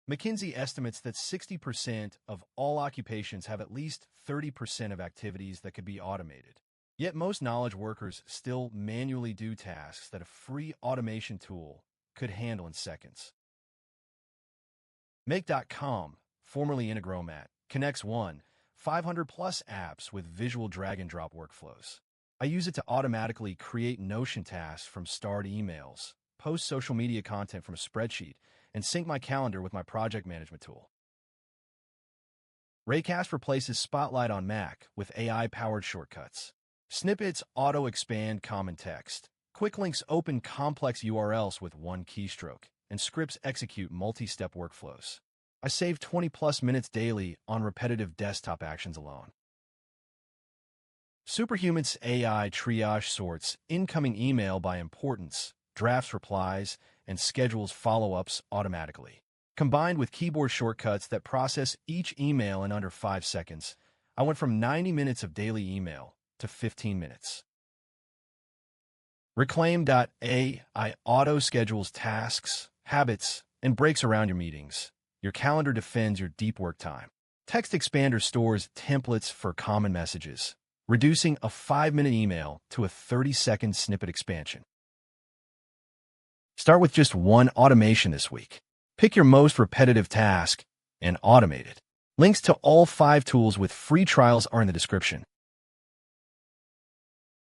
McKinsey estimates that 60% of all occupations have at least 30% of activities that could be automated. Yet most knowledge workers still manually do tasks that a free automation tool could handle in seconds. Make.com, formerly Integromat, connects 500-plus apps with visual drag-and-drop workflows. I use it to automatically create Notion tasks from starred emails, post social media content from a spreadsheet, and sync my calendar with my project management tool. Raycast replaces Spotlight on Mac with AI-powered shortcuts. Snippets auto-expand common text. Quick links open complex URLs with one keystroke, and scripts execute multi-step workflows. I save 20-plus minutes daily on repetitive desktop actions alone. Superhuman's AI triage sorts incoming email by importance, drafts replies, and schedules follow-ups automatically. Combined with keyboard shortcuts that process each email in under 5 seconds, I went from 90 minutes of daily email to 15 minutes. Reclaim.ai auto-schedules tasks, habits, and breaks around your meetings. Your calendar defends your deep work time. Text Expander stores templates for common messages, reducing a 5-minute email to a 30-second snippet expansion. Start with just one automation this week. Pick your most repetitive task and automate it. Links to all 5 tools with free trials are in the description.